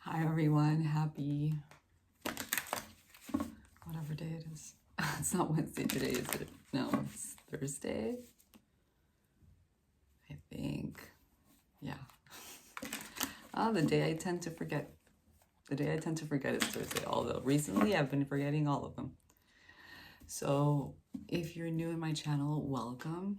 Hi everyone, happy whatever day it is. It's not Wednesday today, is it? No, it's Thursday. I think. Yeah. The day I tend to forget. The day I tend to forget is Thursday, although recently I've been forgetting all of them. So if you're new in my channel, welcome.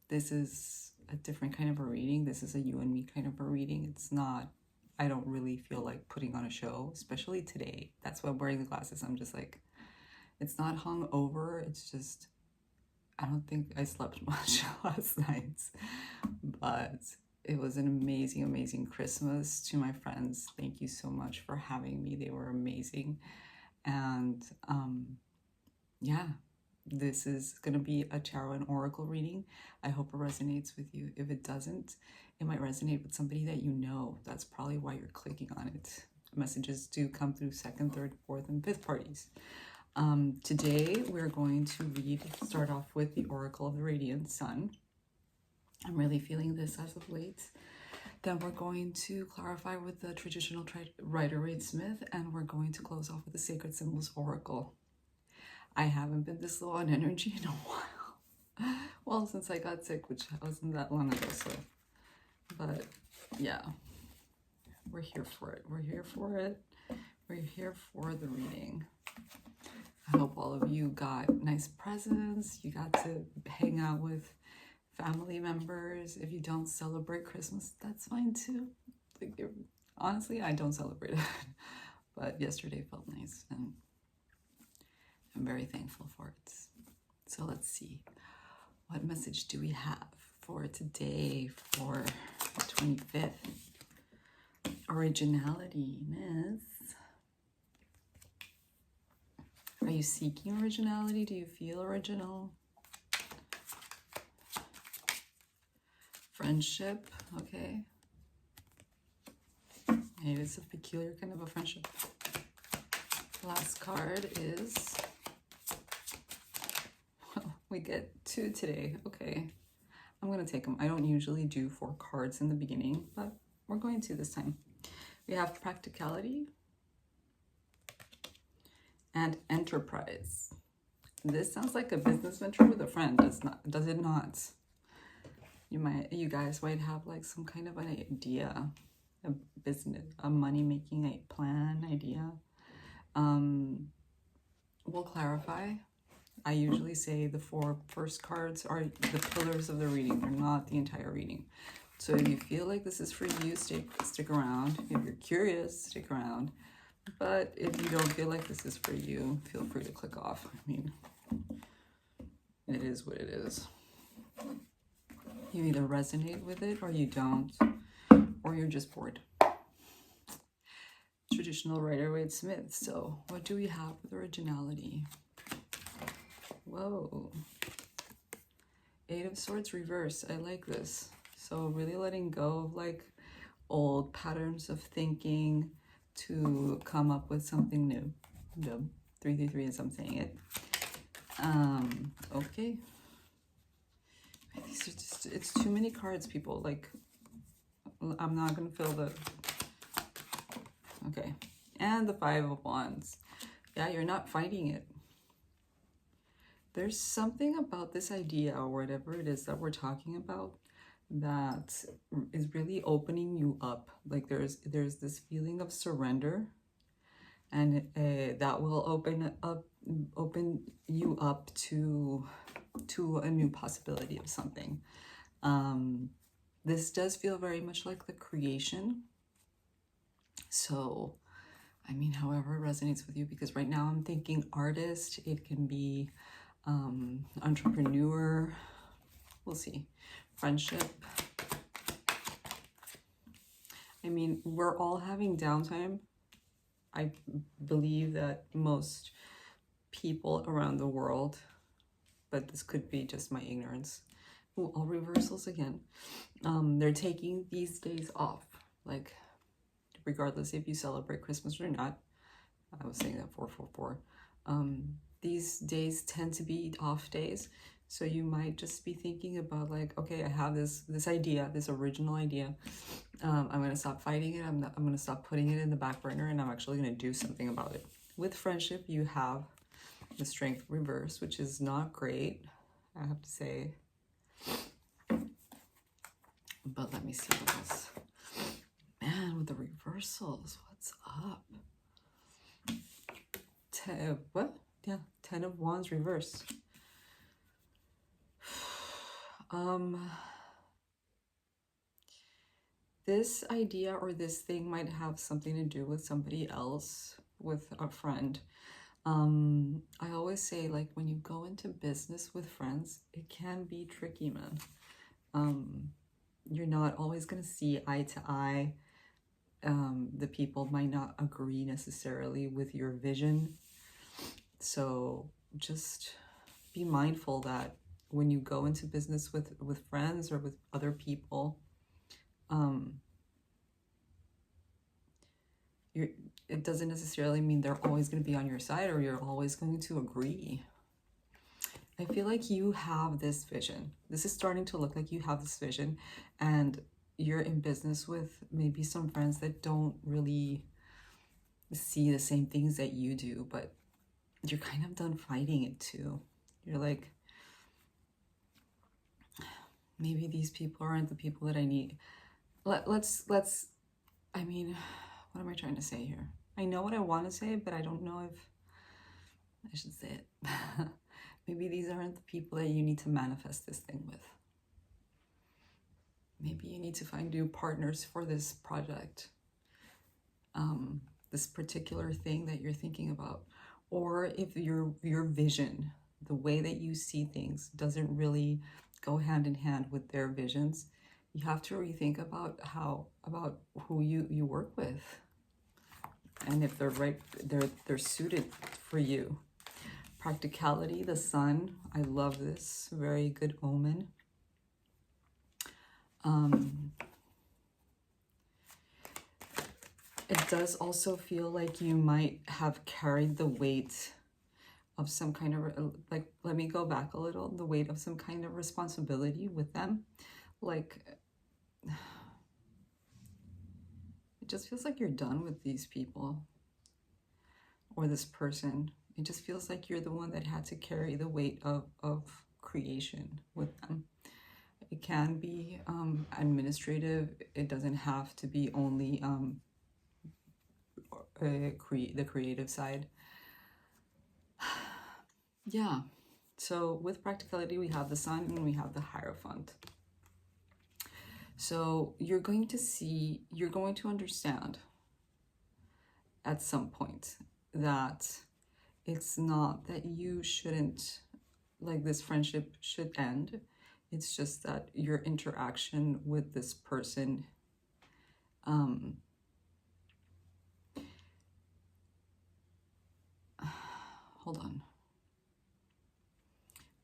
This is a different kind of a reading. This is a you and me kind of a reading. It's not, I don't really feel like putting on a show, especially today. That's why I'm wearing the glasses. I'm just like, it's not hung over. It's just, I don't think I slept much last night, but it was an amazing, amazing Christmas to my friends. Thank you so much for having me. They were amazing. And yeah, this is going to be a tarot and oracle reading. I hope it resonates with you. If it doesn't, it might resonate with somebody that you know. That's probably why you're clicking on it. Messages do come through second, third, fourth, and fifth parties. Today we're going to start off with the Oracle of the Radiant Sun. I'm really feeling this as of late. Then we're going to clarify with the traditional Rider-Waite-Smith, and we're going to close off with the Sacred Symbols Oracle. I haven't been this low on energy in a while. Well, since I got sick, which wasn't that long ago, so. But yeah, we're here for it. We're here for it. We're here for the reading. I hope all of you got nice presents. You got to hang out with family members. If you don't celebrate Christmas, that's fine too. Like, honestly, I don't celebrate it, but yesterday felt nice, and I'm very thankful for it. So let's see, what message do we have for today, for the 25th? Originality, miss. Are you seeking originality? Do you feel original? Friendship, okay. Maybe it's a peculiar kind of a friendship. Last card is, well, we get 2 today. Okay, I'm gonna take them. I don't usually do 4 cards in the beginning, but we're going to this time. We have practicality and enterprise. This sounds like a business venture with a friend, does it not? You guys might have like some kind of an idea, a business, a money-making plan idea. We'll clarify. I usually say the 4 first cards are the pillars of the reading. They're not the entire reading. So if you feel like this is for you, stick around. If you're curious, stick around. But if you don't feel like this is for you, feel free to click off. I mean, it is what it is. You either resonate with it or you don't, or you're just bored. Traditional Rider-Waite-Smith. So what do we have with originality? Whoa. 8 of Swords reverse. I like this. So really letting go of like old patterns of thinking to come up with something new. 333 as I'm saying it. Okay. These are just, it's too many cards, people. Like, I'm not gonna fill the, okay. And the 5 of Wands. Yeah, you're not fighting it. There's something about this idea or whatever it is that we're talking about that is really opening you up. Like there's this feeling of surrender, and that will open you up to a new possibility of something. This does feel very much like the creation. So, I mean, however it resonates with you, because right now I'm thinking artist. It can be entrepreneur. We'll see. Friendship. I mean, we're all having downtime. I believe that most people around the world, but this could be just my ignorance. Ooh, all reversals again. They're taking these days off, like regardless if you celebrate Christmas or not. I was saying that 444. These days tend to be off days So you might just be thinking about like, okay, I have this idea, this original idea. I'm going to stop fighting it. I'm going to stop putting it in the back burner, and I'm actually going to do something about it. With friendship, you have the Strength reverse, which is not great, I have to say. But let me see what else. Man, with the reversals, what's up? What? Yeah, 10 of Wands reverse. This idea or this thing might have something to do with somebody else, with a friend. I always say, like, when you go into business with friends, it can be tricky, man. You're not always going to see eye to eye. The people might not agree necessarily with your vision. So just be mindful that when you go into business with friends or with other people, it doesn't necessarily mean they're always going to be on your side or you're always going to agree. I feel like you have this vision. This is starting to look like you have this vision, and you're in business with maybe some friends that don't really see the same things that you do, but you're kind of done fighting it too. You're like, maybe these people aren't the people that I need. Let's, I mean, what am I trying to say here? I know what I want to say, but I don't know if I should say it. Maybe these aren't the people that you need to manifest this thing with. Maybe you need to find new partners for this project, this particular thing that you're thinking about. Or if your vision, the way that you see things, doesn't really go hand in hand with their visions, you have to rethink about who you work with, and if they're right, they're suited for you. Practicality, the Sun. I love this. Very good omen. It does also feel like you might have carried the weight of some kind of, like, let me go back a little, the weight of some kind of responsibility with them. Like, it just feels like you're done with these people or this person. It just feels like you're the one that had to carry the weight of creation with them. It can be administrative. It doesn't have to be only the creative side. Yeah. So with practicality, we have the Sun and we have the Hierophant. So you're going to understand at some point that it's not that you shouldn't, like, this friendship should end. It's just that your interaction with this person, hold on.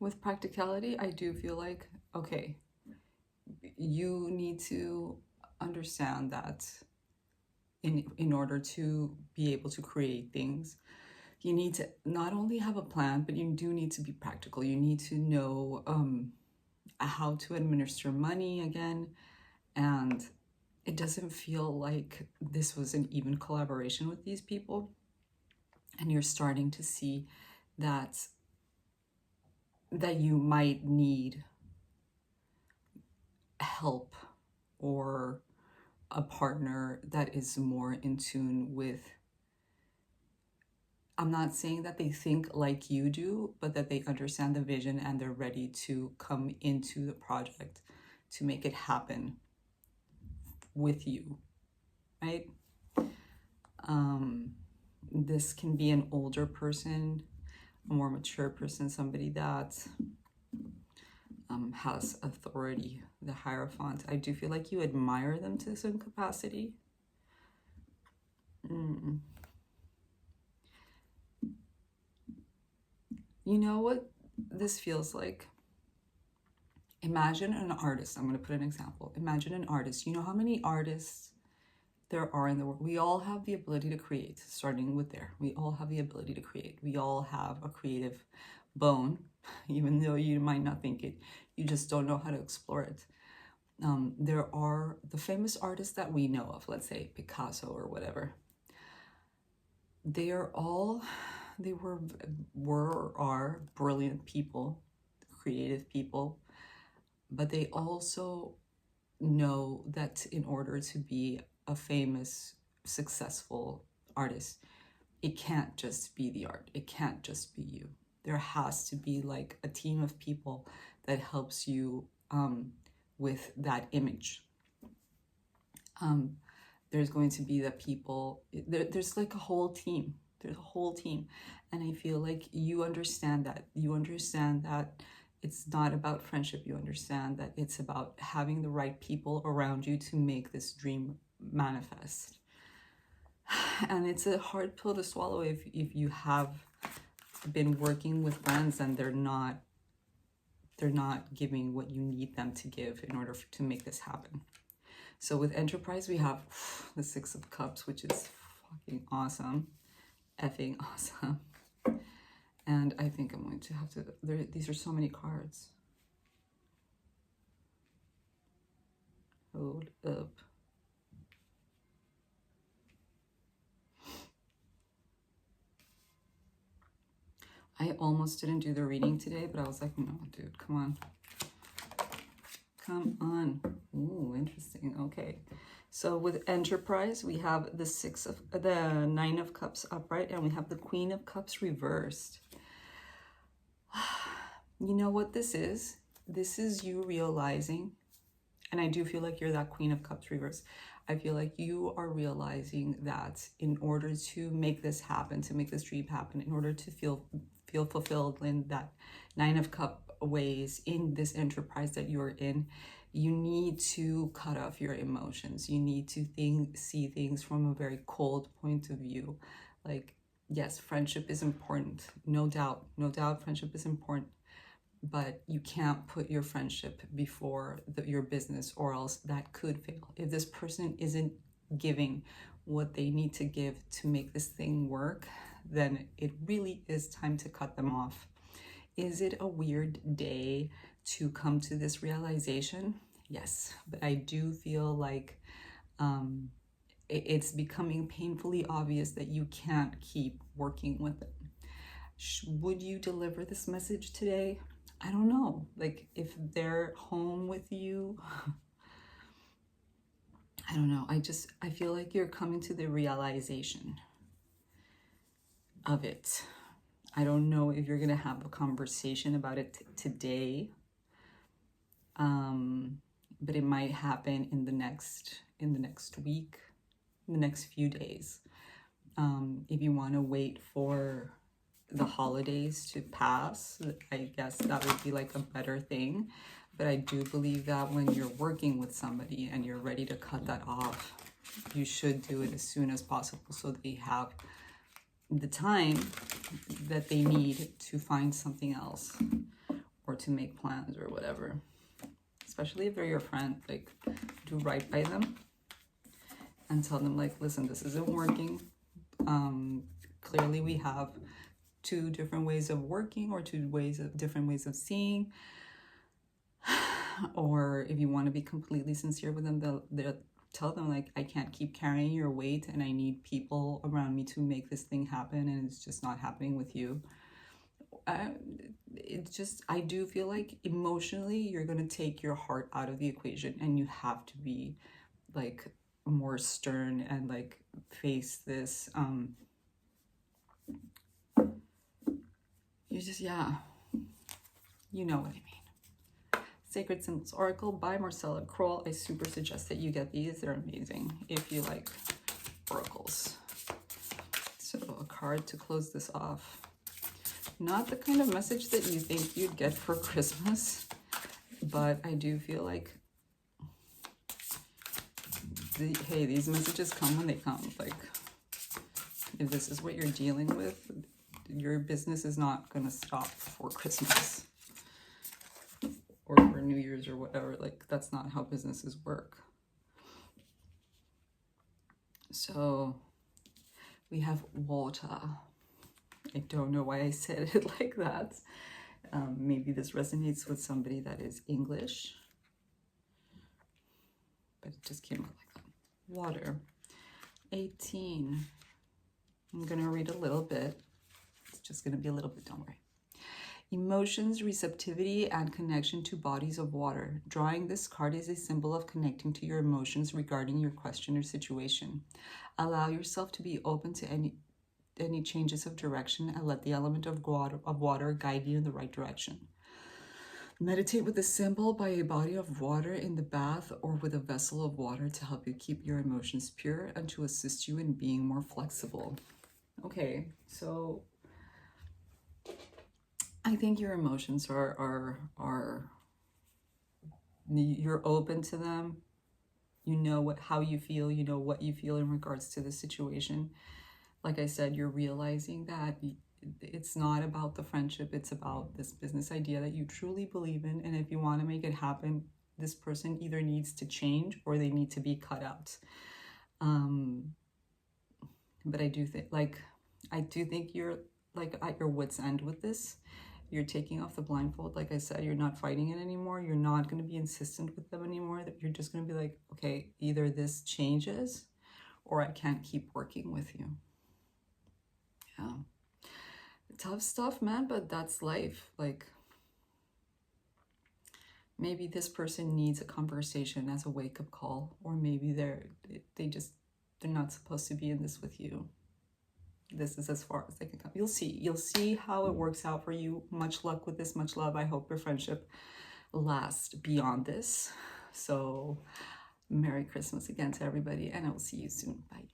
With practicality, I do feel like, okay, you need to understand that in order to be able to create things, you need to not only have a plan, but you do need to be practical. You need to know how to administer money again. And it doesn't feel like this was an even collaboration with these people. And you're starting to see that you might need help or a partner that is more in tune with, I'm not saying that they think like you do, but that they understand the vision and they're ready to come into the project to make it happen with you, right? This can be an older person, a more mature person, somebody that has authority, the Hierophant. I do feel like you admire them to some capacity. You know what this feels like? Imagine an artist. I'm going to put an example. Imagine an artist. You know how many artists there are in the world? We all have the ability to create, starting with there. We all have the ability to create. We all have a creative bone. even though you might not think it. You just don't know how to explore it. There are the famous artists that we know of, let's say Picasso or whatever. They are all, they were or are brilliant people, creative people, but they also know that in order to be a famous, successful artist, it can't just be the art. It can't just be you. There has to be like a team of people that helps you with that image. There's going to be the people, there's like a whole team. There's a whole team. And I feel like you understand that. You understand that it's not about friendship. You understand that it's about having the right people around you to make this dream manifest. And it's a hard pill to swallow if you have been working with friends and they're not giving what you need them to give in order to make this happen. So with Enterprise, we have the Six of Cups, which is fucking awesome. Effing awesome. And I think I'm going to have to, these are so many cards. Hold up. I almost didn't do the reading today, but I was like, no, dude, come on. Come on. Ooh, interesting. Okay. So with Enterprise, we have the Nine of Cups upright, and we have the Queen of Cups reversed. You know what this is? This is you realizing, and I do feel like you're that Queen of Cups reversed. I feel like you are realizing that in order to make this happen, to make this dream happen, in order to feel fulfilled in that Nine of Cups ways in this enterprise that you're in, you need to cut off your emotions. You need to see things from a very cold point of view. Like, yes, friendship is important. No doubt, friendship is important. But you can't put your friendship before your business, or else that could fail. If this person isn't giving what they need to give to make this thing work, then it really is time to cut them off. Is it a weird day to come to this realization? Yes, but I do feel like it's becoming painfully obvious that you can't keep working with them. Would you deliver this message today? I don't know. Like, if they're home with you, I don't know. I feel like you're coming to the realization of it. I don't know if you're gonna have a conversation about it today, but it might happen in the next week, in the next few days. If you want to wait for the holidays to pass, I guess that would be like a better thing. But I do believe that when you're working with somebody and you're ready to cut that off, you should do it as soon as possible so they have the time that they need to find something else or to make plans or whatever. Especially if they're your friend, like, do right by them and tell them, like, listen, this isn't working. Clearly we have two different ways of working, or different ways of seeing. Or if you want to be completely sincere with them, they'll tell them, like, I can't keep carrying your weight and I need people around me to make this thing happen, and it's just not happening with you. I do feel like emotionally you're going to take your heart out of the equation, and you have to be like more stern and like face this. You know what I mean. Sacred Symbols Oracle by Marcella Kroll. I super suggest that you get these. They're amazing if you like oracles. So a card to close this off. Not the kind of message that you think you'd get for Christmas, but I do feel like, hey, these messages come when they come. Like, if this is what you're dealing with, your business is not going to stop for Christmas or for New Year's or whatever. Like, that's not how businesses work. So we have water. I don't know why I said it like that. Maybe this resonates with somebody that is English, but it just came out like that. Water. 18. I'm going to read a little bit. It's just going to be a little bit, don't worry. Emotions, receptivity, and connection to bodies of water. Drawing this card is a symbol of connecting to your emotions regarding your question or situation. Allow yourself to be open to any changes of direction and let the element of water guide you in the right direction. Meditate with a symbol by a body of water in the bath or with a vessel of water to help you keep your emotions pure and to assist you in being more flexible. Okay, so I think your emotions are you're open to them. You know how you feel, you know what you feel in regards to the situation. Like I said, you're realizing that it's not about the friendship, it's about this business idea that you truly believe in. And if you want to make it happen, this person either needs to change or they need to be cut out. But I do think you're like at your wit's end with this. You're taking off the blindfold. Like I said, you're not fighting it anymore. You're not going to be insistent with them anymore. That you're just going to be like, okay, either this changes or I can't keep working with you. Yeah. Tough stuff, man, but that's life. Like, maybe this person needs a conversation as a wake-up call, or maybe they're not supposed to be in this with you. This is as far as they can come. You'll see how it works out for you. Much luck with this, much love. I hope your friendship lasts beyond this. So Merry Christmas again to everybody, and I will see you soon. Bye.